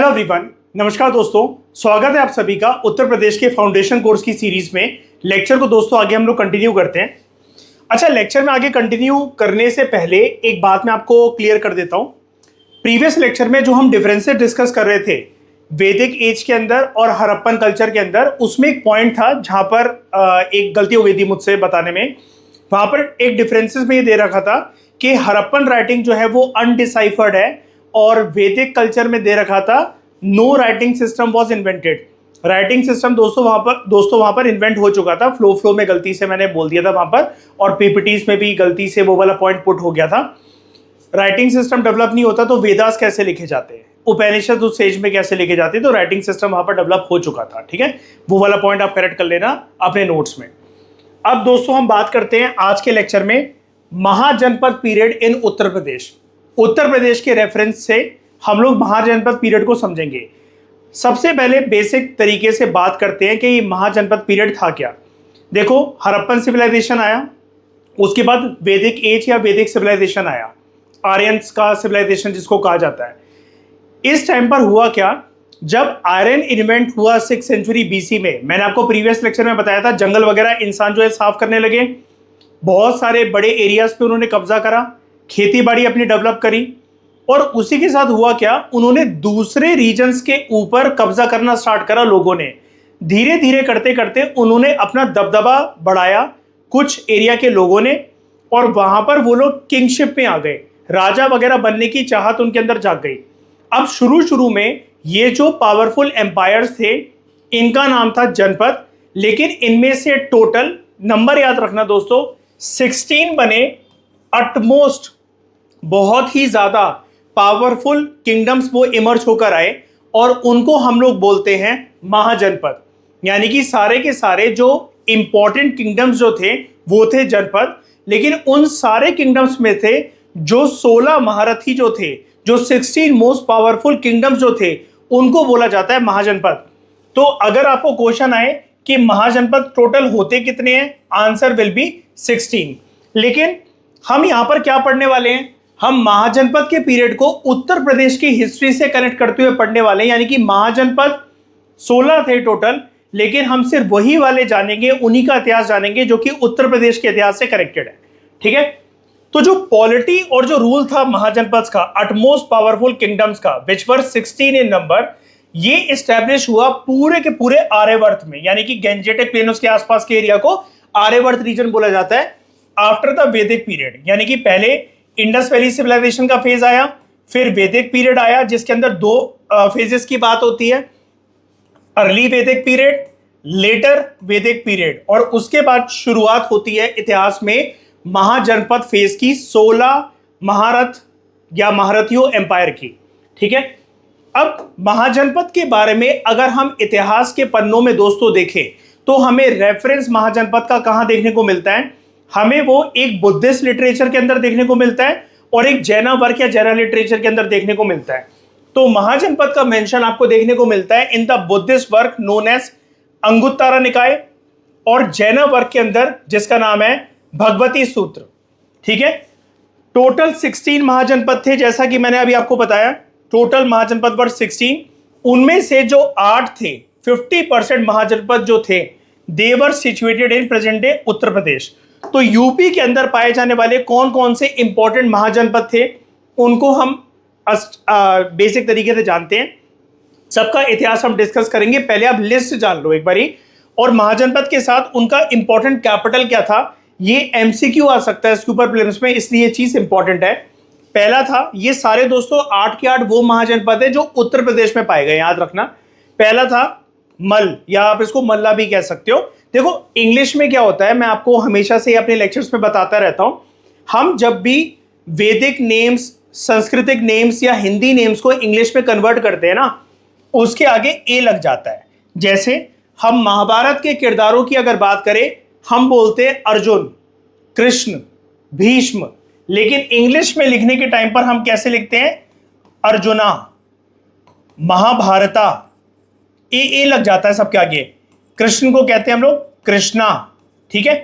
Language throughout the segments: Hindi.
एवरीवन, नमस्कार दोस्तों। स्वागत है आप सभी का उत्तर प्रदेश के फाउंडेशन कोर्स की सीरीज में। लेक्चर को दोस्तों आगे हम लोग कंटिन्यू करते हैं। अच्छा, लेक्चर में आगे कंटिन्यू करने से पहले एक बात मैं आपको क्लियर कर देता हूं। प्रीवियस लेक्चर में जो हम डिफरेंसेस डिस्कस कर रहे थे वैदिक एज के अंदर और हड़प्पन कल्चर के अंदर, उसमें एक पॉइंट था जहां पर एक गलती हो गई थी मुझसे बताने में। वहां पर एक डिफरेंसेस में ये दे रखा था कि हड़प्पन राइटिंग जो है वो अनडिसाइफर्ड है और वैदिक कल्चर में दे रखा था no writing system was invented. Writing system दोस्तों वहां पर इन्वेंट हो चुका था। फ्लो में गलती से मैंने बोल दिया था वहां पर, और पीपीटीज में भी गलती से वो वाला पॉइंट पुट हो गया था। राइटिंग सिस्टम डेवलप नहीं होता तो वेदास कैसे लिखे जाते हैं, उपनिषद उस स्टेज में कैसे लिखे जाते हैं, तो राइटिंग सिस्टम वहां पर डेवलप हो चुका था। ठीक है, वो वाला पॉइंट आप करेक्ट कर लेना अपने नोट्स में। अब दोस्तों हम बात करते हैं आज के लेक्चर में महाजनपद पीरियड इन उत्तर प्रदेश। उत्तर प्रदेश के रेफरेंस से हम लोग महाजनपद पीरियड को समझेंगे। सबसे पहले बेसिक तरीके से बात करते हैं कि ये महाजनपद पीरियड था क्या। देखो, हड़प्पन सिविलाइजेशन आया, उसके बाद वैदिक एज या वैदिक सिविलाइजेशन आया, आर्यंस का सिविलाइजेशन जिसको कहा जाता है। इस टाइम पर हुआ क्या, जब आयरन इन्वेंट हुआ 6th सेंचुरी बीसी में, मैंने आपको प्रीवियस लेक्चर में बताया था, जंगल वगैरह इंसान जो है साफ करने लगे, बहुत सारे बड़े एरियाज पे उन्होंने कब्जा करा, खेती बाड़ी अपनी डेवलप करी, और उसी के साथ हुआ क्या, उन्होंने दूसरे रीजन्स के ऊपर कब्जा करना स्टार्ट करा। लोगों ने धीरे धीरे करते करते उन्होंने अपना दबदबा बढ़ाया कुछ एरिया के लोगों ने, और वहां पर वो लोग किंगशिप में आ गए, राजा वगैरह बनने की चाहत उनके अंदर जाग गई। अब शुरू में ये जो पावरफुल एम्पायर्स थे इनका नाम था जनपद, लेकिन इनमें से टोटल नंबर याद रखना दोस्तों 16 बने। अटमोस्ट बहुत ही ज्यादा पावरफुल किंगडम्स वो इमर्ज होकर आए और उनको हम लोग बोलते हैं महाजनपद। यानी कि सारे के सारे जो इंपॉर्टेंट किंगडम्स जो थे वो थे जनपद, लेकिन उन सारे किंगडम्स में थे जो 16 महारथी जो थे, जो 16 मोस्ट पावरफुल किंगडम्स जो थे, उनको बोला जाता है महाजनपद। तो अगर आपको क्वेश्चन आए कि महाजनपद टोटल होते कितने हैं, आंसर विल बी 16। लेकिन हम यहां पर क्या पढ़ने वाले हैं, हम महाजनपद के पीरियड को उत्तर प्रदेश की हिस्ट्री से कनेक्ट करते हुए पढ़ने वाले हैं। यानी कि महाजनपद 16 थे टोटल, लेकिन हम सिर्फ वही वाले जानेंगे, उन्हीं का इतिहास जानेंगे जो कि उत्तर प्रदेश के इतिहास से कनेक्टेड है। ठीक है, तो जो पॉलिटी और जो रूल था महाजनपद का, अटमोस्ट पावरफुल किंगडम्स का, विच वर 16 इन नंबर, ये इस्टेब्लिश हुआ पूरे के पूरे आर्यवर्त में। यानी कि गंजेटिक प्लेन के आसपास के एरिया को आर्यवर्त रीजन बोला जाता है। आफ्टर द वैदिक पीरियड, यानी कि पहले इंडस वैली सिविलाइजेशन का फेज आया, फिर वैदिक पीरियड आया जिसके अंदर दो फेजेस की बात होती है, अर्ली वैदिक पीरियड, लेटर वैदिक पीरियड, और उसके बाद शुरुआत होती है इतिहास में महाजनपद फेज की 16 महारथ या महारथियों एम्पायर की। ठीक है, अब महाजनपद के बारे में अगर हम इतिहास के पन्नों में दोस्तों देखें तो हमें रेफरेंस महाजनपद का कहां देखने को मिलता है, हमें वो एक बुद्धिस्ट लिटरेचर के अंदर देखने को मिलता है और एक जैना वर्क या जैना लिटरेचर के अंदर देखने को मिलता है। तो महाजनपद का मेंशन आपको देखने को मिलता है in the Buddhist work known as Anguttara Nikaya, और जैना वर्क के अंदर जिसका नाम है भगवती सूत्र। ठीक है, टोटल 16 महाजनपद थे, जैसा कि मैंने अभी आपको बताया, टोटल महाजनपद वर 16। उनमें से जो 8 थे, 50% महाजनपद जो थे, दे वर situated in present day Uttar Pradesh. तो यूपी के अंदर पाए जाने वाले कौन कौन से इंपॉर्टेंट महाजनपद थे उनको हम बेसिक तरीके से जानते हैं। सबका इतिहास हम डिस्कस करेंगे, पहले आप लिस्ट जान लो एक बारी, और महाजनपद के साथ उनका इंपॉर्टेंट कैपिटल क्या था, ये एमसीक्यू आ सकता है इसके ऊपर प्रीलिम्स में, इसलिए ये चीज इंपॉर्टेंट है। पहला था, ये सारे दोस्तों 8 के 8 वो महाजनपद है जो उत्तर प्रदेश में पाए गए, याद रखना। पहला था मल, या आप इसको मल्ला भी कह सकते हो। देखो इंग्लिश में क्या होता है, मैं आपको हमेशा से अपने लेक्चर्स में बताता रहता हूं, हम जब भी वैदिक नेम्स, सांस्कृतिक नेम्स या हिंदी नेम्स को इंग्लिश में कन्वर्ट करते हैं ना, उसके आगे ए लग जाता है। जैसे हम महाभारत के किरदारों की अगर बात करें, हम बोलते हैं अर्जुन, कृष्ण, भीष्म, लेकिन इंग्लिश में लिखने के टाइम पर हम कैसे लिखते हैं, अर्जुना, महाभारता, ए लग जाता है सबके आगे। कृष्ण को कहते हैं हम लोग कृष्णा। ठीक है,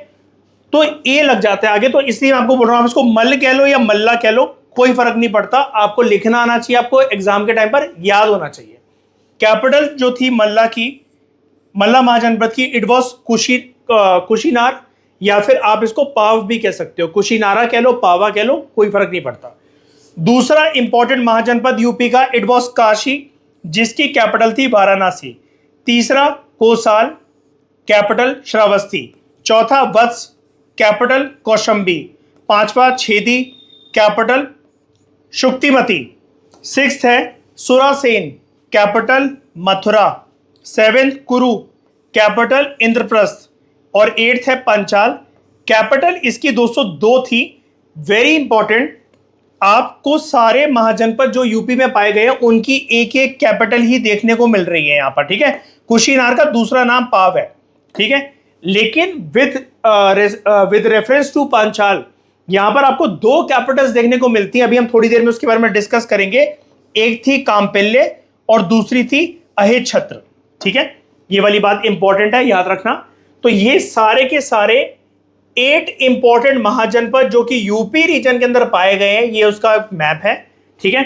तो ए लग जाता है आगे, तो इसलिए मैं आपको बोल रहा हूं, आप इसको मल कह लो या मल्ला कह लो, कोई फर्क नहीं पड़ता, आपको लिखना आना चाहिए, आपको एग्जाम के टाइम पर याद होना चाहिए। कैपिटल जो थी मल्ला की, मल्ला महाजनपद की, इट वॉज कुशीनार, या फिर आप इसको पाव भी कह सकते हो, कुशीनारा कह लो, पावा कह लो, कोई फर्क नहीं पड़ता। दूसरा इंपॉर्टेंट महाजनपद यूपी का, इट वॉज काशी, जिसकी कैपिटल थी वाराणसी। तीसरा कोसाल, कैपिटल श्रावस्ती। चौथा वत्स, कैपिटल कौशंबी। पांचवा छेदी, कैपिटल शुक्तिमती। सिक्स्थ है सुरासेन, कैपिटल मथुरा। सेवेंथ कुरु, कैपिटल इंद्रप्रस्थ। और एट्थ है पंचाल, कैपिटल इसकी दोस्तों दो थी। वेरी इंपॉर्टेंट, आपको सारे महाजनपद जो यूपी में पाए गए हैं उनकी एक एक कैपिटल ही देखने को मिल रही है यहां पर, ठीक है। कुशीनार का दूसरा नाम पाव है, ठीक है, लेकिन विद रेफरेंस टू पांचाल यहां पर आपको दो कैपिटल्स देखने को मिलती हैं। अभी हम थोड़ी देर में उसके बारे में डिस्कस करेंगे। एक थी काम्पेल्ले और दूसरी थी अहेछत्र, ठीक है। ये वाली बात इंपॉर्टेंट है, याद रखना। तो ये सारे के सारे 8 इंपॉर्टेंट महाजनपद जो कि यूपी रीजन के अंदर पाए गए हैं, ये उसका मैप है, ठीक है।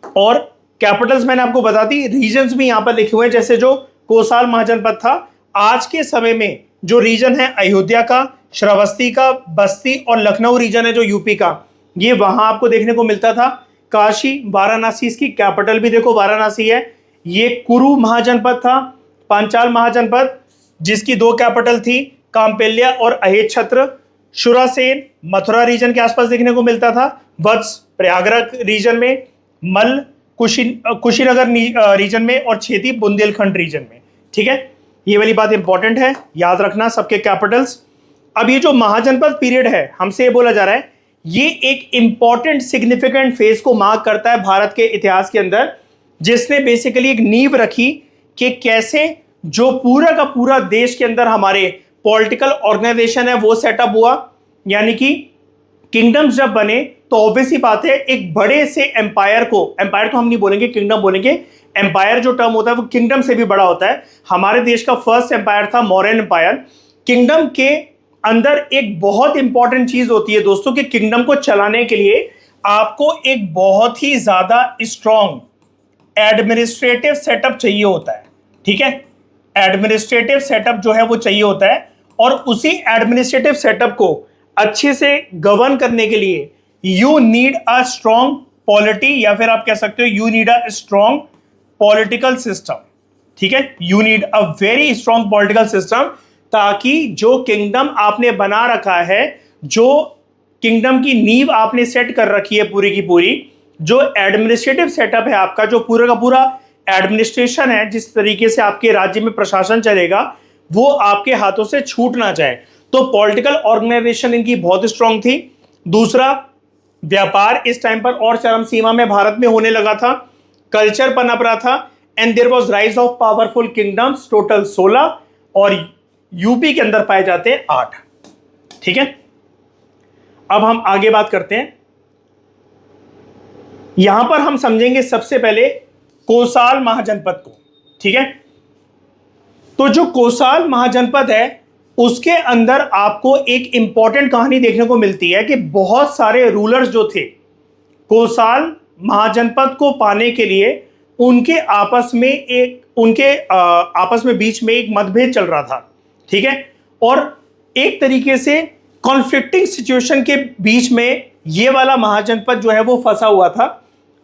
और कैपिटल्स मैंने आपको बता दी, रीजन्स भी यहां पर लिखे हुए हैं। जैसे जो कोसाल महाजनपद था, आज के समय में जो रीजन है अयोध्या का, श्रावस्ती का, बस्ती और लखनऊ रीजन है जो यूपी का, ये वहां आपको देखने को मिलता था। काशी, वाराणसी, इसकी कैपिटल भी देखो वाराणसी है। ये कुरु महाजनपद था, पांचाल महाजनपद जिसकी दो कैपिटल थी, काम्पेल्य और अहेछत्र। शुरासेन मथुरा रीजन के आसपास देखने को मिलता था। वत्स प्रयागराज रीजन में, मल्ल कुशीनगर रीजन में, और छेदी बुंदेलखंड रीजन में, ठीक है। ये वाली बात इंपॉर्टेंट है, याद रखना सबके कैपिटल्स। अब ये जो महाजनपद पीरियड है, हमसे ये बोला जा रहा है, ये एक इंपॉर्टेंट सिग्निफिकेंट फेज को मार्क करता है भारत के इतिहास के अंदर, जिसने बेसिकली एक नींव रखी कि कैसे जो पूरा का पूरा देश के अंदर हमारे पॉलिटिकल ऑर्गेनाइजेशन है वो सेटअप हुआ। यानी कि किंगडम्स जब बने तो ऑब्वियसली बात है, एक बड़े से एम्पायर को, एम्पायर तो हम नहीं बोलेंगे, किंगडम बोलेंगे। एम्पायर जो टर्म होता है वो किंगडम से भी बड़ा होता है। हमारे देश का फर्स्ट एम्पायर था मौर्यन एम्पायर। किंगडम के अंदर एक बहुत इंपॉर्टेंट चीज होती है दोस्तों कि किंगडम को चलाने के लिए आपको एक बहुत ही ज्यादा स्ट्रॉन्ग एडमिनिस्ट्रेटिव सेटअप चाहिए होता है, ठीक है। एडमिनिस्ट्रेटिव सेटअप जो है वो चाहिए होता है, और उसी एडमिनिस्ट्रेटिव सेटअप को अच्छे से गवर्न करने के लिए you need a strong polity, या फिर आप कह सकते हो you need a strong political system, ठीक है। You need a very strong political system, ताकि जो किंगडम आपने बना रखा है, जो किंगडम की नींव आपने सेट कर रखी है पूरी की पूरी, जो एडमिनिस्ट्रेटिव सेटअप है आपका, जो पूरा का पूरा एडमिनिस्ट्रेशन है, जिस तरीके से आपके राज्य में प्रशासन चलेगा, वो आपके हाथों से छूट ना जाए। तो पॉलिटिकल ऑर्गेनाइजेशन इनकी बहुत स्ट्रांग थी। दूसरा, व्यापार इस टाइम पर और चरम सीमा में भारत में होने लगा था, कल्चर पनप रहा था, and there was rise of powerful kingdoms, total 16, और यूपी के अंदर पाए जाते हैं 8, ठीक है। अब हम आगे बात करते हैं। यहां पर हम समझेंगे सबसे पहले कोसाल महाजनपद को, ठीक है। तो जो कोसाल महाजनपद है उसके अंदर आपको एक इंपॉर्टेंट कहानी देखने को मिलती है कि बहुत सारे रूलर्स जो थे कोसाल महाजनपद को पाने के लिए, उनके आपस में बीच में एक मतभेद चल रहा था, ठीक है। और एक तरीके से कॉन्फ्लिक्टिंग सिचुएशन के बीच में ये वाला महाजनपद जो है वो फंसा हुआ था।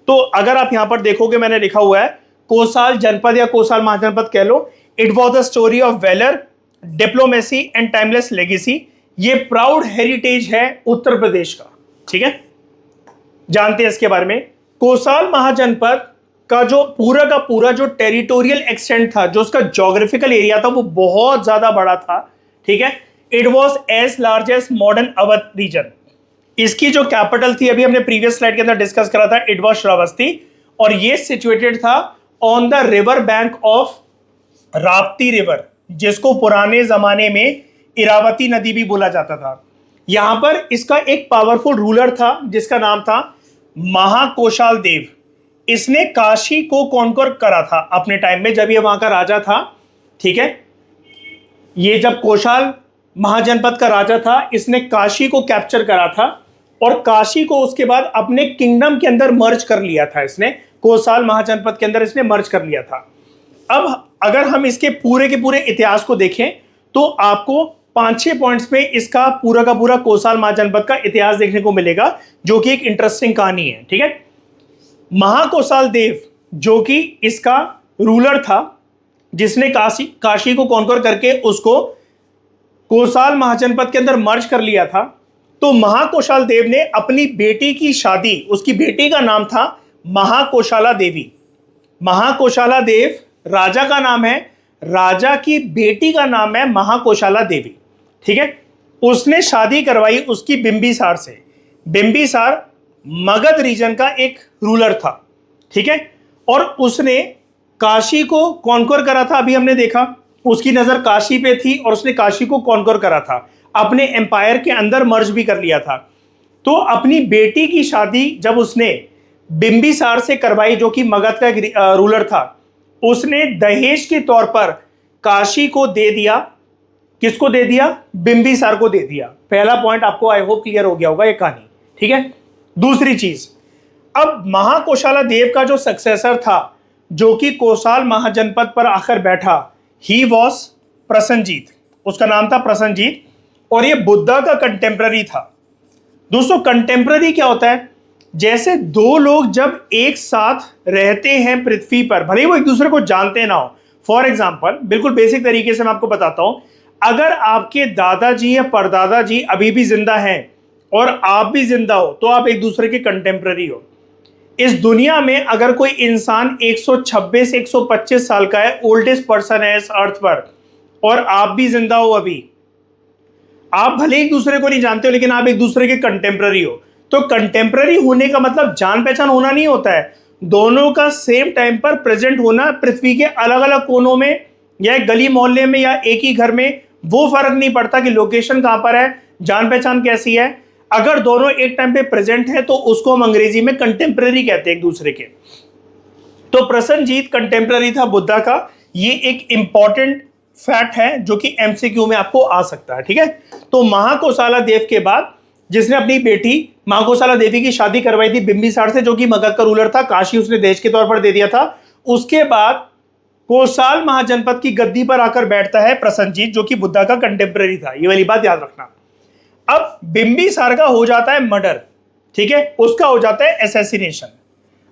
तो अगर आप यहां पर देखोगे, मैंने लिखा हुआ है कोसाल जनपद या कोसाल महाजनपद कह लो। It was the story of valour, diplomacy and timeless legacy. ये प्राउड हेरिटेज है उत्तर प्रदेश का, ठीक है। जानते हैं इसके बारे में। कोसाल महाजनपद का पूरा जो टेरिटोरियल एक्सटेंट था, जो उसका ज्योग्राफिकल एरिया था, वो बहुत ज्यादा बड़ा था, ठीक है। It was as large as modern Awadh region. इसकी जो कैपिटल थी, अभी हमने प्रीवियस स्लाइड के अंदर डिस्कस करा था, इट वॉज श्रावस्ती, और ये सिचुएटेड था on the river bank of Rapti river, जिसको पुराने जमाने में इरावती नदी भी बोला जाता था। यहां पर इसका एक पावरफुल रूलर था जिसका नाम था महाकोशाल देव। इसने काशी को कॉन्कर करा था अपने टाइम में, जब ये वहां का राजा था, ठीक है। ये जब कोशाल महाजनपद का राजा था, इसने काशी को कैप्चर करा था, और काशी को उसके बाद अपने किंगडम के अंदर मर्ज कर लिया था। इसने कोसाल महाजनपद के अंदर इसने मर्ज कर लिया था। अब अगर हम इसके पूरे के पूरे इतिहास को देखें तो आपको 5-6 पॉइंट्स में इसका पूरा का पूरा कोसाल महाजनपद का इतिहास देखने को मिलेगा, जो कि एक इंटरेस्टिंग कहानी है। ठीक है, महाकोसाल देव जो कि इसका रूलर था, जिसने काशी को कॉन्कर करके उसको कोसाल महाजनपद के अंदर मर्ज कर लिया था। तो महाकोशाल देव ने अपनी बेटी की शादी, उसकी बेटी का नाम था महाकोशाला देवी। महाकोशाला देव राजा का नाम है, राजा की बेटी का नाम है महाकोशाला देवी। ठीक है, उसने शादी करवाई उसकी बिंबिसार से। बिंबिसार मगध रीजन का एक रूलर था। ठीक है, और उसने काशी को कॉन्कर करा था। अभी हमने देखा उसकी नजर काशी पे थी और उसने काशी को कॉन्कर करा था, अपने एम्पायर के अंदर मर्ज भी कर लिया था। तो अपनी बेटी की शादी जब उसने बिंबिसार से करवाई, जो कि मगध का एक रूलर था, उसने दहेज के तौर पर काशी को दे दिया। किसको दे दिया? बिंबिसार को दे दिया। पहला पॉइंट आपको आई होप क्लियर हो गया होगा ये कहानी। ठीक है, दूसरी चीज, अब महाकोशाला देव का जो सक्सेसर था, जो कि कोसाल महाजनपद पर आकर बैठा, ही वॉज प्रसन्नजीत। उसका नाम था प्रसन्नजीत, और ये बुद्धा का कंटेम्प्ररी था। दोस्तों, कंटेम्प्ररी क्या होता है? जैसे दो लोग जब एक साथ रहते हैं पृथ्वी पर, भले ही वो एक दूसरे को जानते ना हो। फॉर एग्जाम्पल, बिल्कुल बेसिक तरीके से मैं आपको बताता हूं, अगर आपके दादाजी या परदादाजी अभी भी जिंदा हैं और आप भी जिंदा हो, तो आप एक दूसरे के कंटेम्प्ररी हो। इस दुनिया में अगर कोई इंसान 126-125 साल का है, ओल्डेस्ट पर्सन है इस अर्थ पर, और आप भी जिंदा हो अभी, आप भले एक दूसरे को नहीं जानते हो, लेकिन आप एक दूसरे के कंटेम्प्ररी हो। तो कंटेम्प्ररी होने का मतलब जान पहचान होना नहीं होता है, दोनों का सेम टाइम पर प्रेजेंट होना पृथ्वी के अलग अलग कोनों में, या एक गली मोहल्ले में, या एक ही घर में, वो फर्क नहीं पड़ता कि लोकेशन कहां पर है, जान पहचान कैसी है। अगर दोनों एक टाइम पे प्रेजेंट है तो उसको हम अंग्रेजी में कंटेम्प्ररी कहते हैं एक दूसरे के। तो प्रसन्नजीत कंटेम्प्ररी था बुद्धा का। ये एक इंपॉर्टेंट फैक्ट है जो कि एमसीक्यू में आपको आ सकता है। ठीक है, तो महाकोसाला देव के बाद जिसने अपनी बेटी महाकोसाला देवी की शादी करवाई थी बिंबिसार से, जो कि मगध का रूलर था, काशी उसने देश के तौर पर दे दिया था। उसके बाद कोसाल महाजनपद की गद्दी पर आकर बैठता है प्रसन्नजीत, जो कि बुद्धा का कंटेम्प्ररी था। ये वाली बात याद रखना। अब बिंबिसार का हो जाता है मर्डर। ठीक है, उसका हो जाता है असैसिनेशन।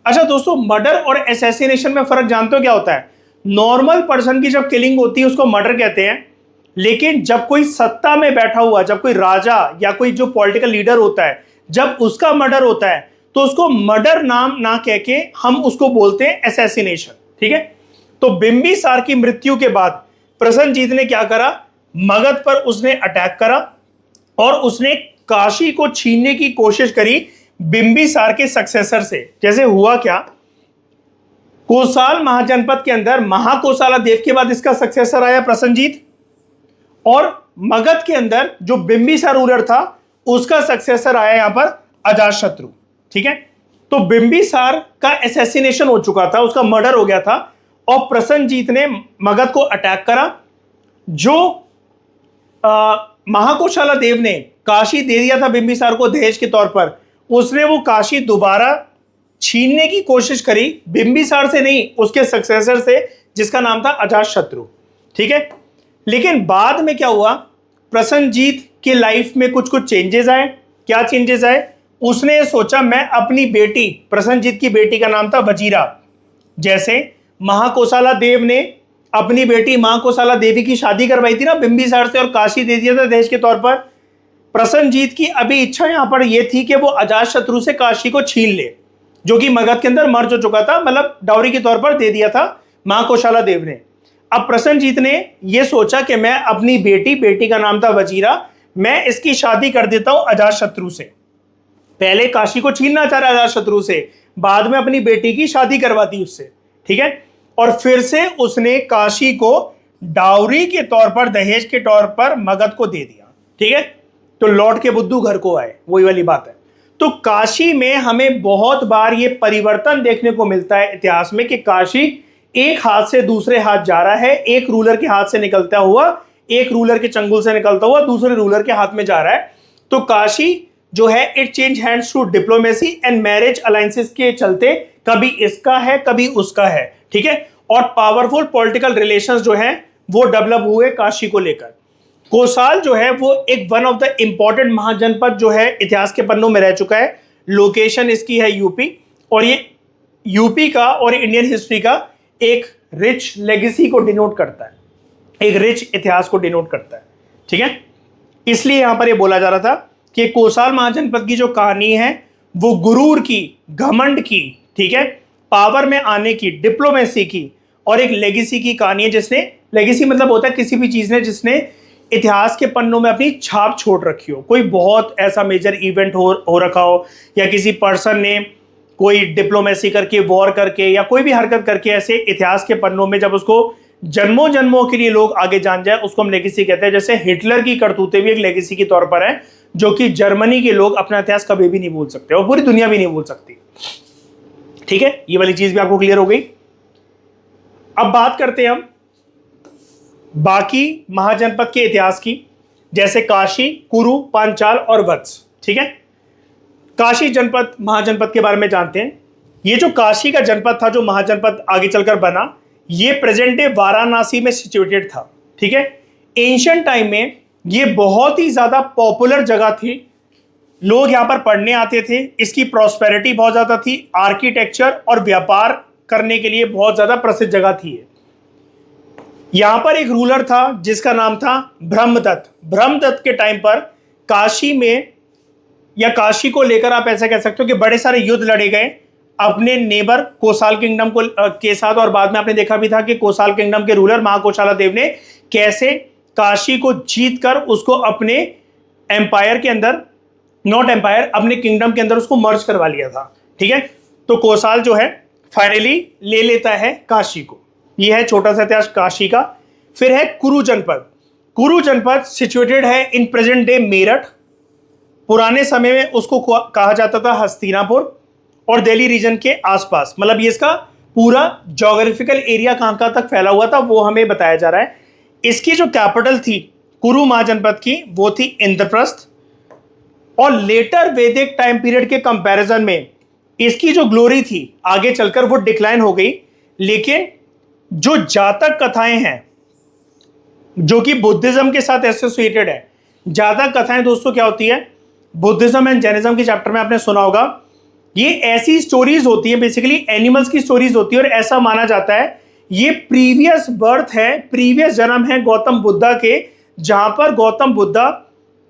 अच्छा दोस्तों, मर्डर और असैसिनेशन में फर्क जानते हो क्या होता है? नॉर्मल पर्सन की जब किलिंग होती है उसको मर्डर कहते हैं, लेकिन जब कोई सत्ता में बैठा हुआ, जब कोई राजा या कोई जो पॉलिटिकल लीडर होता है, जब उसका मर्डर होता है तो उसको मर्डर नाम ना कह के हम उसको बोलते हैं असैसिनेशन। ठीक है, तो बिंबिसार की मृत्यु के बाद प्रसन्नजीत ने क्या करा? मगध पर उसने अटैक करा और उसने काशी को छीनने की कोशिश करी बिंबिसार के सक्सेसर से। जैसे हुआ क्या, कोसाल महाजनपद के अंदर महाकोसाला देव के बाद इसका सक्सेसर आया प्रसन्नजीत, और मगध के अंदर जो बिंबिसार रूलर था उसका सक्सेसर आया यहां पर अजातशत्रु। ठीक है, तो बिंबिसार का असैसिनेशन हो चुका था, उसका मर्डर हो गया था, और प्रसन्नजीत ने मगध को अटैक करा। जो महाकोशाला देव ने काशी दे दिया था बिंबिसार को दहेज के तौर पर, उसने वो काशी दोबारा छीनने की कोशिश करी, बिंबिसार से नहीं, उसके सक्सेसर से, जिसका नाम था अजातशत्रु। ठीक है, लेकिन बाद में क्या हुआ, प्रसन्नजीत के लाइफ में कुछ कुछ चेंजेस आए। क्या चेंजेस आए? उसने सोचा मैं अपनी बेटी, प्रसन्नजीत की बेटी का नाम था वजीरा, जैसे महाकोसाला देव ने अपनी बेटी महाकोसाला देवी की शादी करवाई थी ना बिंबिसार से, और काशी दे दिया था दहेज के तौर पर। प्रसन्नजीत की अभी इच्छा यहां पर यह थी कि वो अजातशत्रु से काशी को छीन ले, जो कि मगध के अंदर मर्ज हो चुका था, मतलब डाउरी के तौर पर दे दिया था महाकोशाला देव ने। अब प्रसन्नजीत ने यह सोचा कि मैं अपनी बेटी का नाम था वजीरा, मैं इसकी शादी कर देता हूं अजातशत्रु से। पहले काशी को छीनना चाह रहा अजातशत्रु से, बाद में अपनी बेटी की शादी करवा दी उससे। ठीक है, और फिर से उसने काशी को डाउरी के तौर पर, दहेज के तौर पर मगध को दे दिया। ठीक है, तो लौट के बुद्धू घर को आए, वही वाली बात है। तो काशी में हमें बहुत बार ये परिवर्तन देखने को मिलता है इतिहास में कि काशी एक हाथ से दूसरे हाथ जा रहा है, एक रूलर के हाथ से निकलता हुआ, एक रूलर के चंगुल से निकलता हुआ दूसरे रूलर के हाथ में जा रहा है। तो काशी जो है it change hands through diplomacy and marriage alliances के चलते, कभी इसका है कभी उसका है। ठीक है, और पावरफुल पॉलिटिकल रिलेशंस जो है वो डेवलप हुए काशी को लेकर। कोसाल जो है वो एक वन ऑफ द इंपॉर्टेंट महाजनपद जो है इतिहास के पन्नों में रह चुका है। लोकेशन इसकी है यूपी, और ये यूपी का और इंडियन हिस्ट्री का एक रिच लेगेसी को डिनोट करता है, एक रिच इतिहास को डिनोट करता है। ठीक है, इसलिए यहां पर ये बोला जा रहा था कि कोसाल महाजनपद की जो कहानी है वो गुरूर की, घमंड की, ठीक है, पावर में आने की, डिप्लोमेसी की और एक लेगेसी की कहानी है, जिसने, लेगेसी मतलब होता है किसी भी चीज ने जिसने इतिहास के पन्नों में अपनी छाप छोड़ रखी हो। कोई बहुत ऐसा मेजर इवेंट हो रखा हो, या किसी पर्सन ने कोई डिप्लोमेसी करके, वॉर करके, या कोई भी हरकत करके ऐसे इतिहास के पन्नों में जब उसको जन्मों जन्मों के लिए लोग आगे जान जाए, उसको हम लेगेसी कहते हैं। जैसे हिटलर की करतूतें भी एक लेगेसी के तौर पर है, जो कि जर्मनी के लोग अपना इतिहास कभी भी नहीं भूल सकते और पूरी दुनिया भी नहीं भूल सकती। ठीक है, ये वाली चीज भी आपको क्लियर हो गई। अब बात करते हैं हम बाकी महाजनपद के इतिहास की, जैसे काशी, कुरु, पांचाल और वत्स। ठीक है, काशी जनपद, महाजनपद के बारे में जानते हैं। ये जो काशी का जनपद था, जो महाजनपद आगे चलकर बना, ये प्रेजेंट डे वाराणसी में सिचुएटेड था। ठीक है, एंशिएंट टाइम में ये बहुत ही ज्यादा पॉपुलर जगह थी, लोग यहां पर पढ़ने आते थे, इसकी प्रॉस्पेरिटी बहुत ज्यादा थी, आर्किटेक्चर और व्यापार करने के लिए बहुत ज्यादा प्रसिद्ध जगह थी। यहां पर एक रूलर था जिसका नाम था ब्रह्मदत्त। ब्रह्मदत्त के टाइम पर काशी में, या काशी को लेकर आप ऐसा कह सकते हो कि बड़े सारे युद्ध लड़े गए अपने नेबर कोसाल किंगडम को के साथ, और बाद में आपने देखा भी था कि कोसाल किंगडम के रूलर महाकोशाला देव ने कैसे काशी को जीतकर उसको अपने एम्पायर के अंदर, नॉट एम्पायर, अपने किंगडम के अंदर उसको मर्ज करवा लिया था। ठीक है, तो कोसाल जो है फाइनली ले लेता है काशी को। यह है छोटा सा इतिहास काशी का। फिर है कुरु जनपद। कुरु जनपद सिचुएटेड है इन प्रेजेंट डे मेरठ। पुराने समय में उसको कहा जाता था हस्तिनापुर, और दिल्ली रीजन के आसपास, मतलब ये इसका पूरा ज्योग्राफिकल एरिया कहां तक फैला हुआ था वो हमें बताया जा रहा है। इसकी जो कैपिटल थी कुरु महाजनपद की, वो थी इंद्रप्रस्थ, और लेटर वैदिक टाइम पीरियड के कंपैरिजन में इसकी जो ग्लोरी थी आगे चलकर वो डिक्लाइन हो गई। लेकिन जो जातक कथाएं हैं जो कि बुद्धिज्म के साथ एसोसिएटेड है, जातक कथाएं दोस्तों क्या होती है, बुद्धिज्म एंड जैनिज्म के चैप्टर में आपने सुना होगा, ये ऐसी स्टोरीज होती है, बेसिकली एनिमल्स की स्टोरीज होती है, और ऐसा माना जाता है ये प्रीवियस बर्थ है, प्रीवियस जन्म है गौतम बुद्धा के, जहां पर गौतम बुद्धा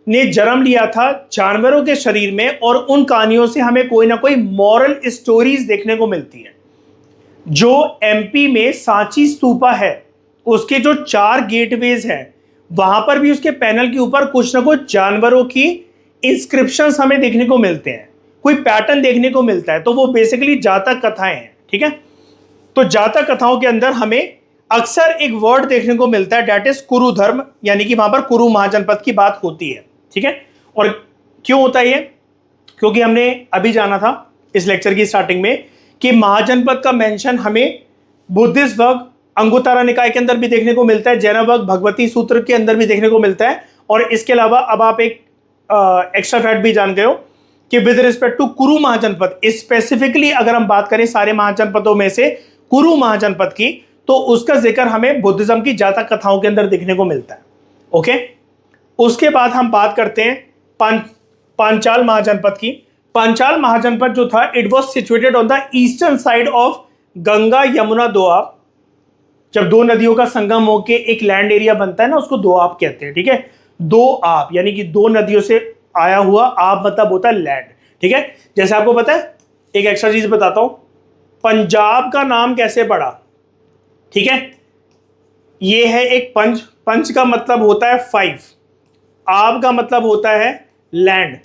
ने जन्म लिया था जानवरों के शरीर में, और उन कहानियों से हमें कोई ना कोई मॉरल स्टोरीज देखने को मिलती है। जो एमपी में सांची स्तूपा है, उसके जो 4 गेटवेज हैं, वहां पर भी उसके पैनल के ऊपर कुछ ना कुछ जानवरों की इंस्क्रिप्शंस हमें देखने को मिलते हैं, कोई पैटर्न देखने को मिलता है। तो वो बेसिकली जातक कथाएं हैं। ठीक है, तो जातक कथाओं के अंदर हमें अक्सर एक वर्ड देखने को मिलता है, डेट इज कुरु धर्म, यानी कि वहां पर कुरु महाजनपद की बात होती है। ठीक है, और क्यों होता है ये, क्योंकि हमने अभी जाना था इस लेक्चर की स्टार्टिंग में कि महाजनपद का मेंशन हमें बुद्धिस्ट वर्ग अंगुत्तरा निकाय के अंदर भी देखने को मिलता है, जैन वर्ग भगवती सूत्र के अंदर भी देखने को मिलता है, और इसके अलावा अब आप एक एक्स्ट्रा फैक्ट भी जान गए हो कि विद रिस्पेक्ट टू कुरु महाजनपद, स्पेसिफिकली अगर हम बात करें सारे महाजनपदों में से कुरु महाजनपद की, तो उसका जिक्र हमें बुद्धिज्म की जातक कथाओं के अंदर देखने को मिलता है। ओके, उसके बाद हम बात करते हैं पांचाल महाजनपद की। पांचाल महाजनपद जो था, it was situated on the eastern side of Ganga Yamuna Doab. जब दो नदियों का संगम होके एक लैंड एरिया बनता है ना, उसको दोआब कहते हैं। ठीक है, दो आप यानी कि दो नदियों से आया हुआ, आप मतलब होता है लैंड। ठीक है, जैसे आपको पता है, एक एक्स्ट्रा चीज बताता हूं, पंजाब का नाम कैसे पड़ा। ठीक है, ये है एक पंच, पंच का मतलब होता है 5, आब का मतलब होता है लैंड।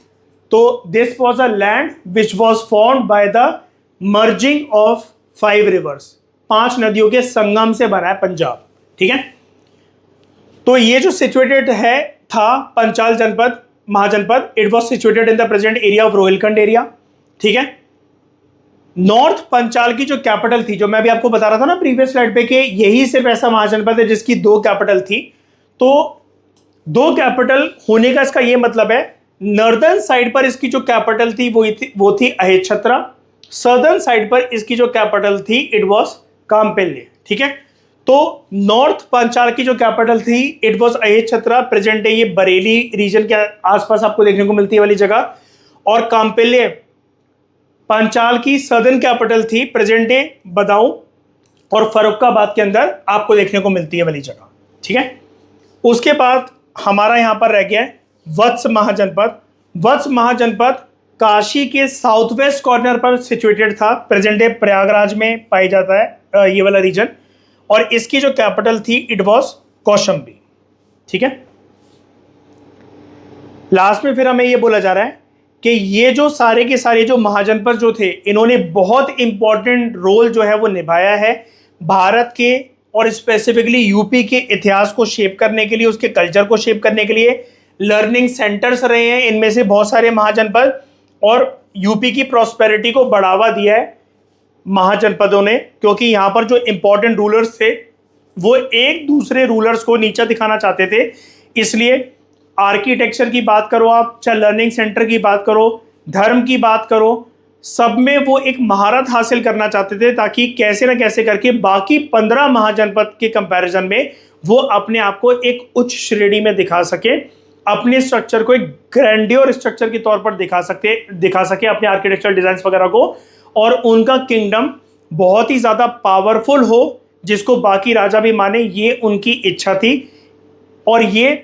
तो this was a land which was formed by the merging of 5 reverse, 5 नदियों के संगम से बना है पंजाब। ठीक है, तो ये जो सिचुएटेड है था Panchal janapada mahajanapada, it was situated in the present area of Rohilkhand area. ठीक है, नॉर्थ पंचाल की जो कैपिटल थी, जो मैं भी आपको बता रहा था ना प्रीवियस स्लाइड पे कि यही सिर्फ ऐसा महाजनपद है जिसकी 2 कैपिटल थी। तो 2 कैपिटल होने का इसका ये मतलब है, नॉर्दर्न साइड पर इसकी जो कैपिटल थी वो थी अहेछत्रा, सदर्न साइड पर इसकी जो कैपिटल थी इट वॉज कामपेल्ले। ठीक है। तो नॉर्थ पांचाल की जो कैपिटल थी इट वाज अहेज छत्रा, प्रेजेंट है ये बरेली रीजन के आसपास आपको देखने को मिलती है वाली जगह। और काम्पिल्य पांचाल की सदर्न कैपिटल थी, प्रेजेंट है बदाऊं और फर्रुखाबाद के अंदर आपको देखने को मिलती है वाली जगह, ठीक है। उसके बाद हमारा यहां पर रह गया है वत्स महाजनपद। वत्स महाजनपद काशी के साउथ वेस्ट कॉर्नर पर सिचुएटेड था, प्रेजेंट डे प्रयागराज में पाई जाता है ये वाला रीजन। और इसकी जो कैपिटल थी इट वाज कौशाम्बी, ठीक है। लास्ट में फिर हमें ये बोला जा रहा है कि ये जो सारे के सारे जो महाजनपद जो थे इन्होंने बहुत इंपॉर्टेंट रोल जो है वो निभाया है भारत के और स्पेसिफिकली यूपी के इतिहास को शेप करने के लिए, उसके कल्चर को शेप करने के लिए लर्निंग सेंटर्स रहे हैं इनमें से बहुत सारे महाजनपद। और यूपी की प्रॉस्पेरिटी को बढ़ावा दिया है महाजनपदों ने, क्योंकि यहां पर जो इंपॉर्टेंट रूलर्स थे वो एक दूसरे रूलर्स को नीचा दिखाना चाहते थे। इसलिए आर्किटेक्चर की बात करो आप, चाहे लर्निंग सेंटर की बात करो, धर्म की बात करो, सब में वो एक महारत हासिल करना चाहते थे ताकि कैसे ना कैसे करके बाकी 15 महाजनपद के कंपैरिजन में वो अपने आप को एक उच्च श्रेणी में दिखा सके, अपने स्ट्रक्चर को एक ग्रैंडियर स्ट्रक्चर के तौर पर दिखा सके अपने आर्किटेक्चरल डिजाइन वगैरह को, और उनका किंगडम बहुत ही ज्यादा पावरफुल हो जिसको बाकी राजा भी माने, ये उनकी इच्छा थी। और ये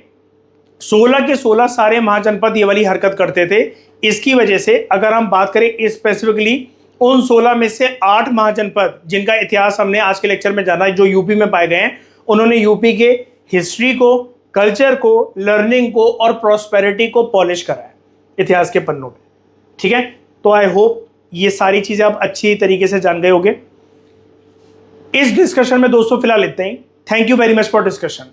16 के 16 सारे महाजनपद ये वाली हरकत करते थे। इसकी वजह से अगर हम बात करें स्पेसिफिकली उन 16 में से 8 महाजनपद जिनका इतिहास हमने आज के लेक्चर में जाना है, जो यूपी में पाए गए हैं, उन्होंने यूपी के हिस्ट्री को, कल्चर को, लर्निंग को और प्रॉस्पेरिटी को पॉलिश करा है इतिहास के पन्नों पे, ठीक है। तो आई होप ये सारी चीजें आप अच्छी तरीके से जान गए होंगे। इस डिस्कशन में दोस्तों फिलहाल इतना ही। Thank you very much for discussion.